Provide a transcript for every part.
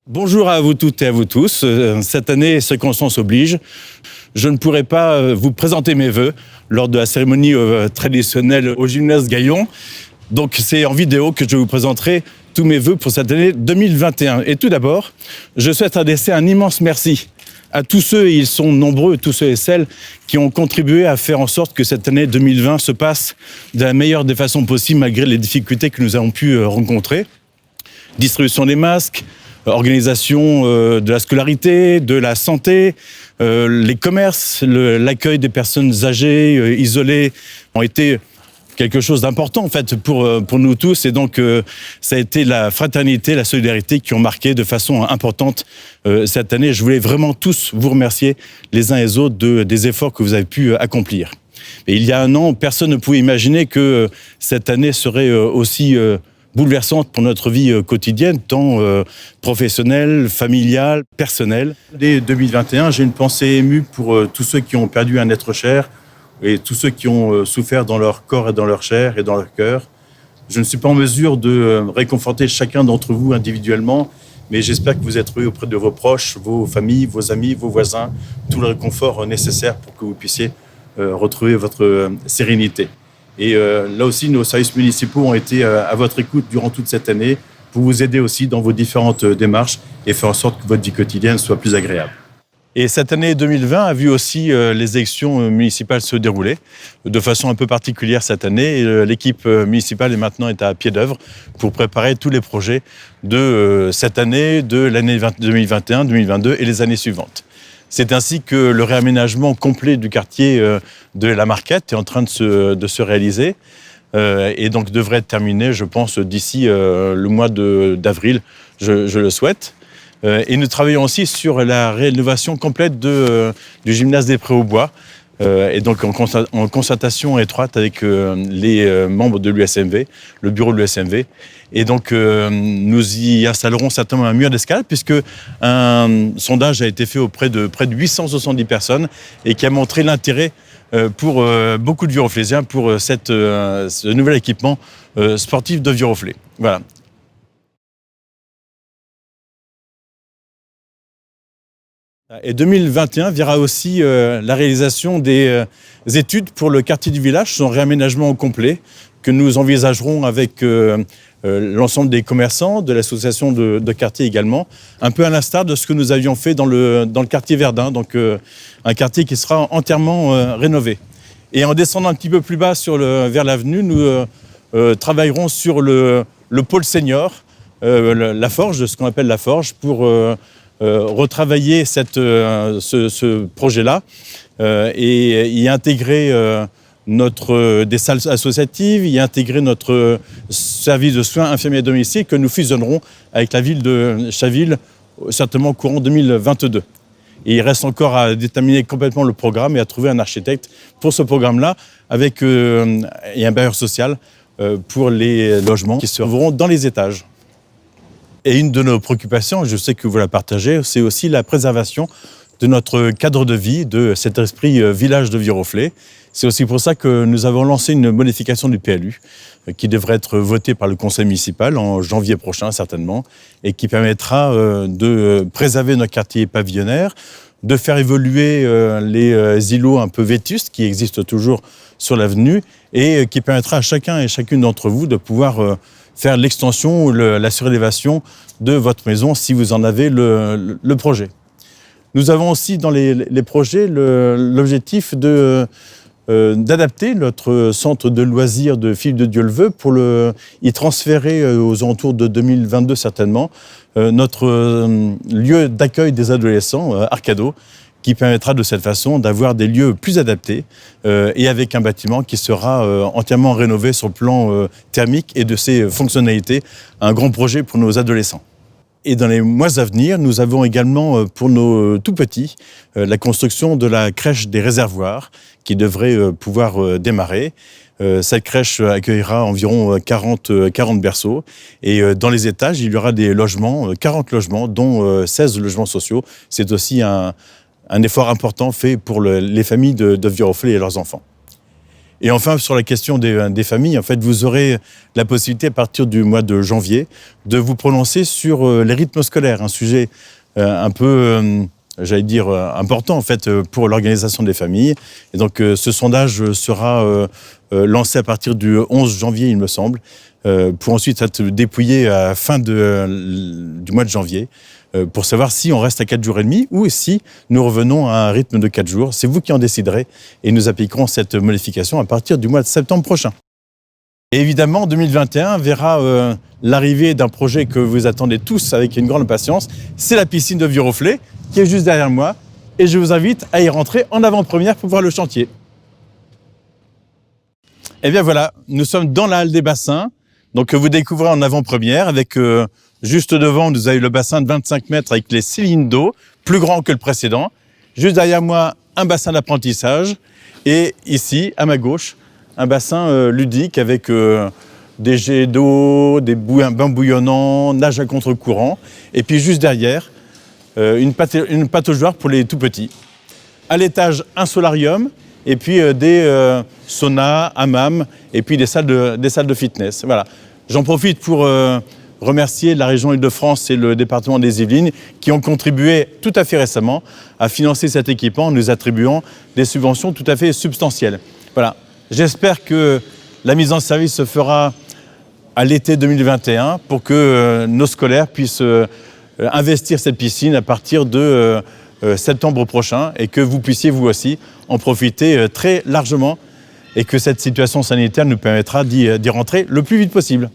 Bonjour à vous toutes et à vous tous. Cette année, circonstances obligent. Je ne pourrai pas vous présenter mes vœux lors de la cérémonie traditionnelle au gymnase Gaillon. Donc c'est en vidéo que je vous présenterai tous mes vœux pour cette année 2021. Et tout d'abord, je souhaite adresser un immense merci à tous ceux, et ils sont nombreux, tous ceux et celles qui ont contribué à faire en sorte que cette année 2020 se passe de la meilleure des façons possibles malgré les difficultés que nous avons pu rencontrer. Distribution des masques, organisation de la scolarité, de la santé, les commerces, l'accueil des personnes âgées, isolées ont été quelque chose d'important en fait pour nous tous. Et donc ça a été la fraternité, la solidarité qui ont marqué de façon importante cette année. Je voulais vraiment tous vous remercier les uns et les autres des efforts que vous avez pu accomplir. Et il y a un an, personne ne pouvait imaginer que cette année serait aussi bouleversante pour notre vie quotidienne, tant professionnelle, familiale, personnelle. Dès 2021, j'ai une pensée émue pour tous ceux qui ont perdu un être cher et tous ceux qui ont souffert dans leur corps et dans leur chair et dans leur cœur. Je ne suis pas en mesure de réconforter chacun d'entre vous individuellement, mais j'espère que vous êtes auprès de vos proches, vos familles, vos amis, vos voisins, tout le réconfort nécessaire pour que vous puissiez retrouver votre sérénité. Et là aussi, nos services municipaux ont été à votre écoute durant toute cette année pour vous aider aussi dans vos différentes démarches et faire en sorte que votre vie quotidienne soit plus agréable. Et cette année 2020 a vu aussi les élections municipales se dérouler de façon un peu particulière cette année. Et l'équipe municipale est maintenant à pied d'œuvre pour préparer tous les projets de cette année, de l'année 2021, 2022 et les années suivantes. C'est ainsi que le réaménagement complet du quartier de la Marquette est en train de se réaliser et donc devrait être terminé, je pense, d'ici le mois d'avril, je le souhaite. Et nous travaillons aussi sur la rénovation complète du gymnase des Prés-aux-Bois, et donc en concertation étroite avec les membres de l'USMV, le bureau de l'USMV. Et donc nous y installerons certainement un mur d'escalade puisque un sondage a été fait auprès de près de 870 personnes et qui a montré l'intérêt pour beaucoup de Viroflésiens pour ce nouvel équipement sportif de Viroflay. Voilà. Et 2021 verra aussi la réalisation des études pour le quartier du village, son réaménagement au complet, que nous envisagerons avec l'ensemble des commerçants, de l'association de quartier également, un peu à l'instar de ce que nous avions fait dans le quartier Verdun, donc un quartier qui sera entièrement rénové. Et en descendant un petit peu plus bas vers l'avenue, nous travaillerons sur le pôle senior, la forge, ce qu'on appelle la forge, pour retravailler ce projet-là et y intégrer des salles associatives, y intégrer notre service de soins infirmiers à domicile que nous fusionnerons avec la ville de Chaville, certainement courant 2022. Et il reste encore à déterminer complètement le programme et à trouver un architecte pour ce programme-là et un bailleur social pour les logements qui se trouveront dans les étages. Et une de nos préoccupations, je sais que vous la partagez, c'est aussi la préservation de notre cadre de vie, de cet esprit village de Viroflay. C'est aussi pour ça que nous avons lancé une modification du PLU qui devrait être votée par le conseil municipal en janvier prochain certainement et qui permettra de préserver notre quartier pavillonnaire, de faire évoluer les îlots un peu vétustes qui existent toujours sur l'avenue et qui permettra à chacun et chacune d'entre vous de pouvoir faire l'extension ou la surélévation de votre maison si vous en avez le projet. Nous avons aussi dans les projets l'objectif d'adapter notre centre de loisirs de Philippe de Dieu-le-Veut pour y transférer aux alentours de 2022 certainement notre lieu d'accueil des adolescents, Arcado, qui permettra de cette façon d'avoir des lieux plus adaptés et avec un bâtiment qui sera entièrement rénové sur le plan thermique et de ses fonctionnalités, un grand projet pour nos adolescents. Et dans les mois à venir, nous avons également pour nos tout-petits la construction de la crèche des réservoirs qui devrait pouvoir démarrer. Cette crèche accueillera environ 40 berceaux et dans les étages, il y aura des logements, 40 logements, dont 16 logements sociaux. C'est aussi un effort important fait pour les familles de Viroflay et leurs enfants. Et enfin, sur la question des familles, en fait, vous aurez la possibilité, à partir du mois de janvier, de vous prononcer sur les rythmes scolaires, un sujet un peu, j'allais dire, important, en fait, pour l'organisation des familles. Et donc, ce sondage sera lancé à partir du 11 janvier, il me semble, pour ensuite être dépouillé à la fin du mois de janvier, pour savoir si on reste à 4 jours et demi ou si nous revenons à un rythme de 4 jours. C'est vous qui en déciderez et nous appliquerons cette modification à partir du mois de septembre prochain. Et évidemment, 2021 verra l'arrivée d'un projet que vous attendez tous avec une grande impatience. C'est la piscine de Viroflay qui est juste derrière moi et je vous invite à y rentrer en avant-première pour voir le chantier. Et bien voilà, nous sommes dans la halle des bassins, donc vous découvrez en avant-première avec juste devant, vous avez le bassin de 25 mètres avec les 6 lignes d'eau, plus grand que le précédent. Juste derrière moi, un bassin d'apprentissage. Et ici, à ma gauche, un bassin ludique avec des jets d'eau, des bains bouillonnants, nage à contre-courant. Et puis juste derrière, une pataugeoire pour les tout petits. À l'étage, un solarium et puis des saunas, hammams et puis des salles de fitness. Voilà. J'en profite pour remercier la région Île-de-France et le département des Yvelines qui ont contribué tout à fait récemment à financer cet équipement en nous attribuant des subventions tout à fait substantielles. Voilà. J'espère que la mise en service se fera à l'été 2021 pour que nos scolaires puissent investir cette piscine à partir de septembre prochain et que vous puissiez vous aussi en profiter très largement et que cette situation sanitaire nous permettra d'y rentrer le plus vite possible.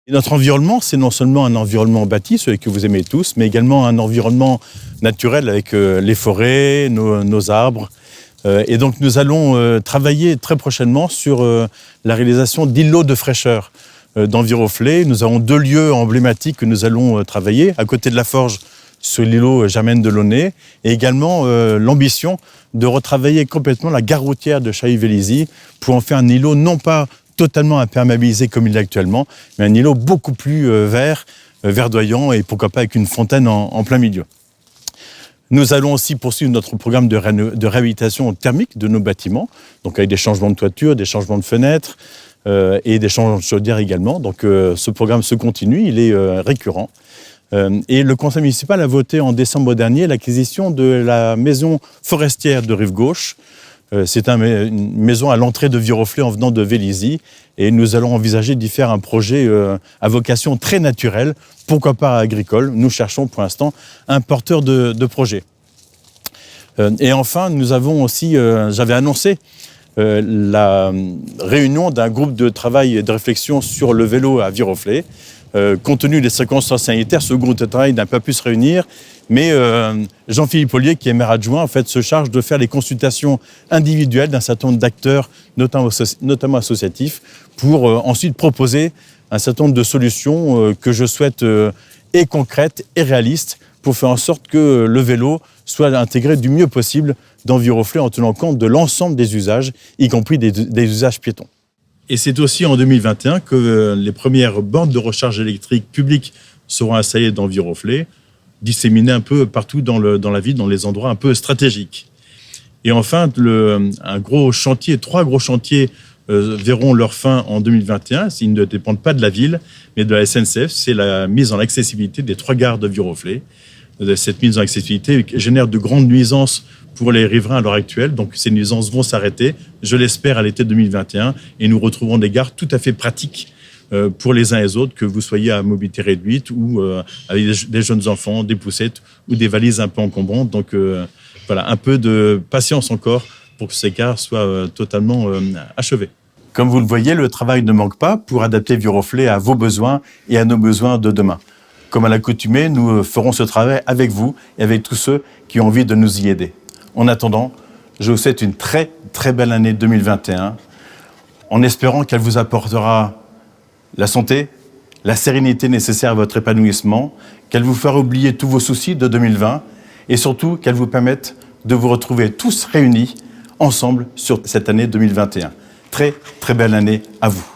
Et notre environnement, c'est non seulement un environnement bâti, celui que vous aimez tous, mais également un environnement naturel avec les forêts, nos arbres. Et donc nous allons travailler très prochainement sur la réalisation d'îlots de fraîcheur dans Viroflay. Nous avons 2 lieux emblématiques que nous allons travailler, à côté de la forge, sur l'îlot Germaine de Launay, et également l'ambition de retravailler complètement la gare routière de Chailly-Vélizy pour en faire un îlot non pas totalement imperméabilisé comme il est actuellement, mais un îlot beaucoup plus vert, verdoyant et pourquoi pas avec une fontaine en plein milieu. Nous allons aussi poursuivre notre programme de réhabilitation thermique de nos bâtiments, donc avec des changements de toiture, des changements de fenêtres et des changements de chaudière également. Donc ce programme se continue, il est récurrent. Et le conseil municipal a voté en décembre dernier l'acquisition de la maison forestière de Rive-Gauche. C'est une maison à l'entrée de Viroflay en venant de Vélizy. Et nous allons envisager d'y faire un projet à vocation très naturelle, pourquoi pas agricole. Nous cherchons pour l'instant un porteur de projet. Et enfin, nous avons aussi, j'avais annoncé la réunion d'un groupe de travail et de réflexion sur le vélo à Viroflay. Compte tenu des circonstances sanitaires, ce groupe de travail n'a pas pu se réunir, mais Jean-Philippe Ollier, qui est maire adjoint, en fait, se charge de faire les consultations individuelles d'un certain nombre d'acteurs, notamment associatifs, pour ensuite proposer un certain nombre de solutions que je souhaite et concrètes et réalistes pour faire en sorte que le vélo soit intégré du mieux possible dans Viroflay en tenant compte de l'ensemble des usages, y compris des usages piétons. Et c'est aussi en 2021 que les premières bornes de recharge électrique publiques seront installées dans Viroflay, disséminées un peu partout dans la ville, dans les endroits un peu stratégiques. Et enfin, 3 gros chantiers verront leur fin en 2021. Ils ne dépendent pas de la ville, mais de la SNCF. C'est la mise en accessibilité des 3 gares de Viroflay. Cette mise en accessibilité génère de grandes nuisances pour les riverains à l'heure actuelle. Donc ces nuisances vont s'arrêter, je l'espère, à l'été 2021. Et nous retrouverons des gares tout à fait pratiques pour les uns et les autres, que vous soyez à mobilité réduite ou avec des jeunes enfants, des poussettes ou des valises un peu encombrantes. Donc voilà, un peu de patience encore pour que ces gares soient totalement achevées. Comme vous le voyez, le travail ne manque pas pour adapter Viroflay à vos besoins et à nos besoins de demain. Comme à l'accoutumée, nous ferons ce travail avec vous et avec tous ceux qui ont envie de nous y aider. En attendant, je vous souhaite une très, très belle année 2021, en espérant qu'elle vous apportera la santé, la sérénité nécessaire à votre épanouissement, qu'elle vous fera oublier tous vos soucis de 2020 et surtout qu'elle vous permette de vous retrouver tous réunis ensemble sur cette année 2021. Très, très belle année à vous.